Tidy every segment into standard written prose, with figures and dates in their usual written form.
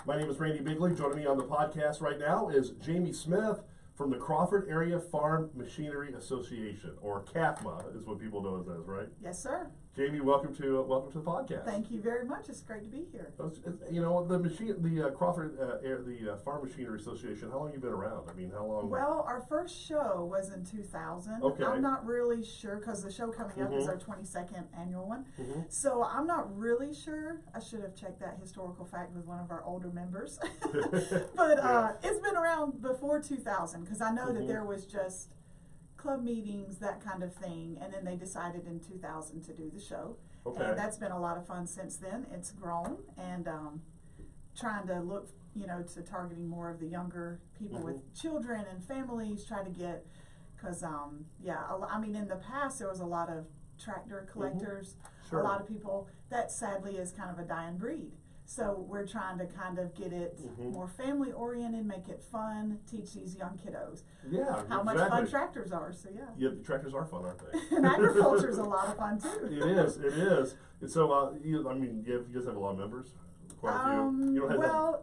My name is Randy Bigley. Joining me on the podcast right now is Jamie Smith from the Crawford Area Farm Machinery Association, or CAFMA is what people know it as, right? Yes, sir. Jamie, welcome to the podcast. Thank you very much. It's great to be here. You know, the Crawford the Farm Machinery Association. How long have you been around? I mean, how long? Well, our first show was in 2000. Okay. I'm not really sure because the show coming up is our 22nd annual one. So I'm not really sure. I should have checked that historical fact with one of our older members. But it's been around before 2000 because I know that there was just club meetings, that kind of thing, and then they decided in 2000 to do the show. Okay. And that's been a lot of fun since then. It's grown, and trying to look, to targeting more of the younger people with children and families, try to get, because I mean, in the past there was a lot of tractor collectors, Sure. a lot of people. That sadly is kind of a dying breed. So we're trying to kind of get it more family oriented, make it fun, teach these young kiddos how much fun tractors are. So yeah, tractors are fun, aren't they? and agriculture is a lot of fun too. It is. And so, you guys have a lot of members. Quite a few. You don't have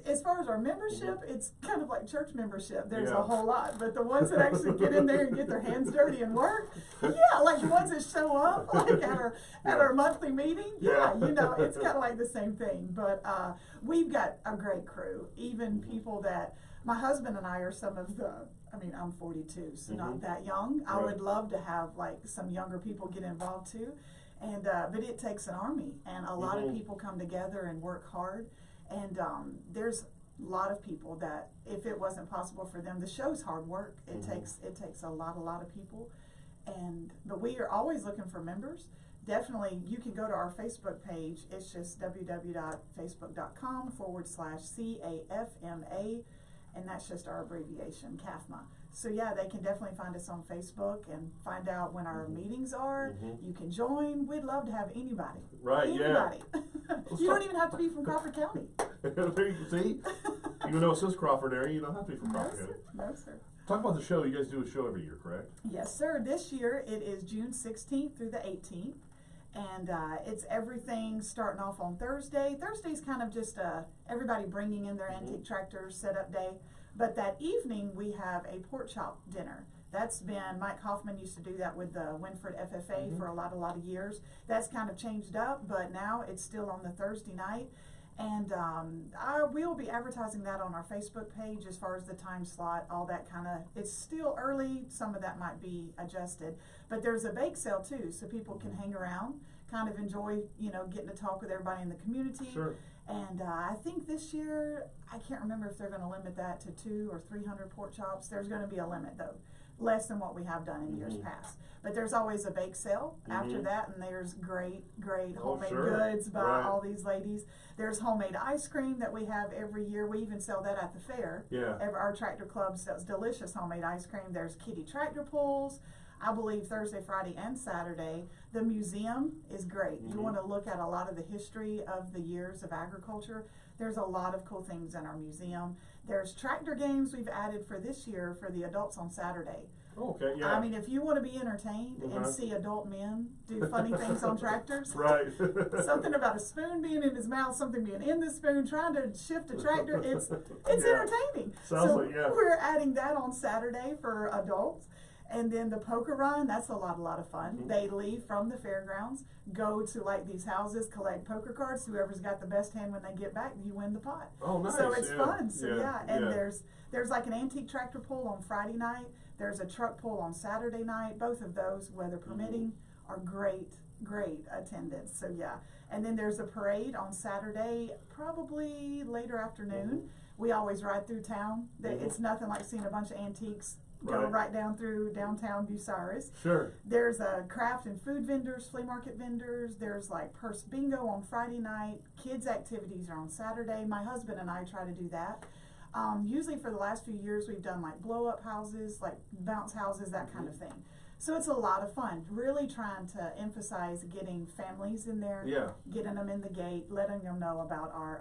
as far as our membership, it's kind of like church membership. There's a whole lot, but the ones that actually get in there and get their hands dirty and work, like the ones that show up, like at our monthly meeting, it's kind of like the same thing. But we've got a great crew. Even people that my husband and I are some of the. I mean, I'm 42, so not that young. I would love to have like some younger people get involved too, and but it takes an army, and a lot of people come together and work hard. And there's a lot of people that if it wasn't possible for them, the show's hard work. It takes a lot of people, but we are always looking for members. Definitely, you can go to our Facebook page. It's just www.facebook.com/CAFMA, and that's just our abbreviation, CAFMA. So they can definitely find us on Facebook and find out when our meetings are. You can join. We'd love to have anybody. Right, anybody. You don't even have to be from Crawford County. See? Even though it says Crawford area, you don't have to be from Crawford County. No, sir. Talk about the show. You guys do a show every year, correct? Yes, sir. This year it is June 16th through the 18th. And it's everything starting off on Thursday. Thursday's kind of just everybody bringing in their antique tractors setup day. But that evening we have a pork chop dinner. That's been, Mike Hoffman used to do that with the Winford FFA for a lot of years. That's kind of changed up, but now it's still on the Thursday night. And we will be advertising that on our Facebook page as far as the time slot, all that kind of, it's still early, some of that might be adjusted. But there's a bake sale too, so people can hang around, kind of enjoy, getting to talk with everybody in the community. Sure. And I think this year, I can't remember if they're going to limit that to 200 or 300 pork chops. There's going to be a limit though, less than what we have done in years past. But there's always a bake sale after that, and there's great homemade goods by all these ladies. There's homemade ice cream that we have every year. We even sell that at the fair. Our tractor club sells delicious homemade ice cream. There's kiddie tractor pulls. I believe Thursday, Friday, and Saturday. The museum is great. You want to look at a lot of the history of the years of agriculture. There's a lot of cool things in our museum. There's tractor games we've added for this year for the adults on Saturday. Okay, yeah. I mean, if you want to be entertained and see adult men do funny things on tractors, something about a spoon being in his mouth, something being in the spoon, trying to shift a tractor, it's entertaining. We're adding that on Saturday for adults. And then the poker run, that's a lot of fun. They leave from the fairgrounds, go to like these houses, collect poker cards. Whoever's got the best hand when they get back, you win the pot. Oh, nice. So it's fun. So and there's like an antique tractor pull on Friday night. There's a truck pull on Saturday night. Both of those, weather permitting, are great attendance. So and then there's a parade on Saturday, probably later afternoon. We always ride through town. It's nothing like seeing a bunch of antiques go right down through downtown Bucyrus. Sure. There's craft and food vendors, flea market vendors. There's like purse bingo on Friday night. Kids activities are on Saturday. My husband and I try to do that. Usually for the last few years we've done like blow up houses, like bounce houses, that kind of thing. So it's a lot of fun, really trying to emphasize getting families in there, getting them in the gate, letting them know about our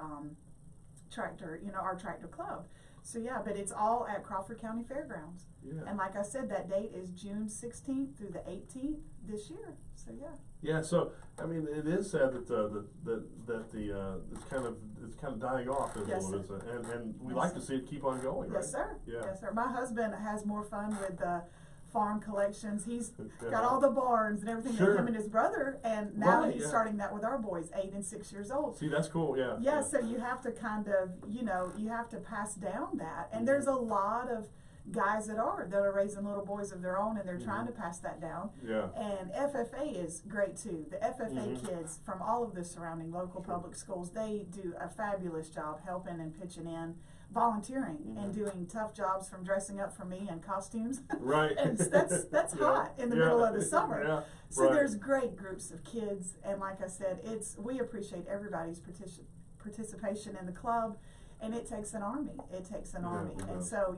tractor, our tractor club. So yeah, but it's all at Crawford County Fairgrounds. Yeah. And like I said, that date is June 16th through the 18th this year. So yeah. Yeah. So I mean, it is sad that it's kind of dying off as Yes, well as, and we Yes, like sir. to see it keep on going. Right? Yes, sir. Yeah. Yes, sir. My husband has more fun with the farm collections. He's got all the barns and everything. Sure. And him and his brother, and now Right, he's yeah. starting that with our boys, 8 and 6 years old. See, that's cool. Yeah. Yeah, so you have to kind of, you have to pass down that. And there's a lot of guys that are raising little boys of their own, and they're trying to pass that down. Yeah. And FFA is great too. The FFA kids from all of the surrounding local public schools, they do a fabulous job helping and pitching in, volunteering and doing tough jobs, from dressing up for me in costumes. Right. And that's Yeah. hot in the middle of the summer. Yeah. So Right. there's great groups of kids, and like I said, we appreciate everybody's participation in the club, and it takes an army. It takes an army. Yeah. And so,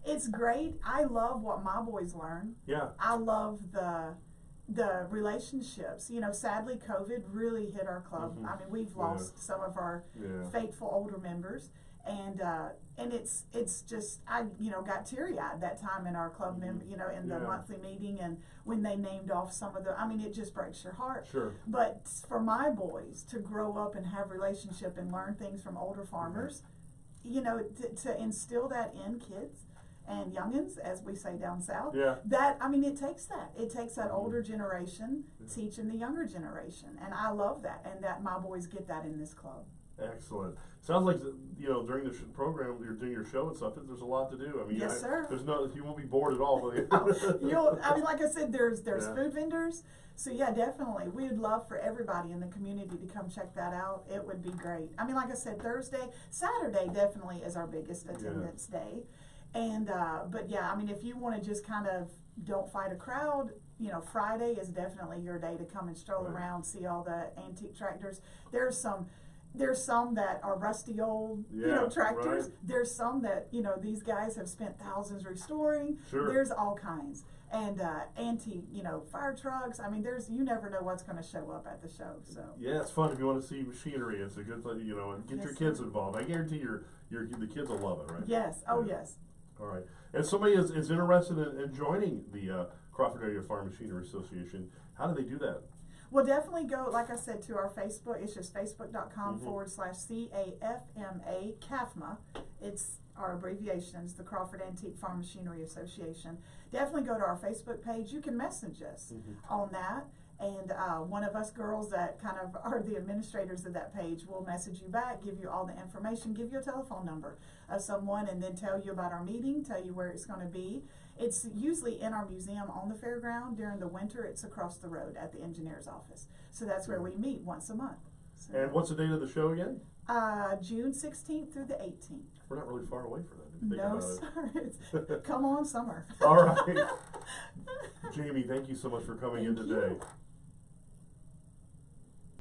it's great. I love what my boys learn. Yeah. I love the relationships. Sadly, COVID really hit our club. I mean, we've lost some of our faithful older members, and it's just, I got teary eyed that time in our club in the monthly meeting, and when they named off some of it just breaks your heart. Sure. But for my boys to grow up and have relationship and learn things from older farmers, to instill that in kids and youngins, as we say down south, Yeah. it takes that. It takes that older generation teaching the younger generation, and I love that, and that my boys get that in this club. Excellent. Sounds like during the program, you're doing your show and stuff. There's a lot to do. I mean, Yes, sir. You won't be bored at all. Will you? Like I said, there's food vendors. So yeah, definitely, we'd love for everybody in the community to come check that out. It would be great. I mean, like I said, Saturday definitely is our biggest attendance day. And, but yeah, I mean, if you want to just kind of don't fight a crowd, Friday is definitely your day to come and stroll around, see all the antique tractors. There's some that are rusty old, tractors. Right. There's some that, these guys have spent thousands restoring. Sure. There's all kinds. And, antique, fire trucks. I mean, you never know what's going to show up at the show, so. Yeah, it's fun if you want to see machinery. It's a good thing, and get your kids involved. I guarantee the kids will love it, right? Yes. Oh, yes. All right. And somebody is interested in joining the Crawford Area Farm Machinery Association. How do they do that? Well, definitely go, like I said, to our Facebook. It's just facebook.com/CAFMA, CAFMA. It's our abbreviations, the Crawford Antique Farm Machinery Association. Definitely go to our Facebook page. You can message us on that. And one of us girls that kind of are the administrators of that page will message you back, give you all the information, give you a telephone number of someone, and then tell you about our meeting, tell you where it's going to be. It's usually in our museum on the fairground. During the winter, it's across the road at the engineer's office. So that's where we meet once a month. So, And what's the date of the show again? June 16th through the 18th. We're not really far away from that. No, sir. Come on, summer. All right. Jamie, thank you so much for coming in today. You.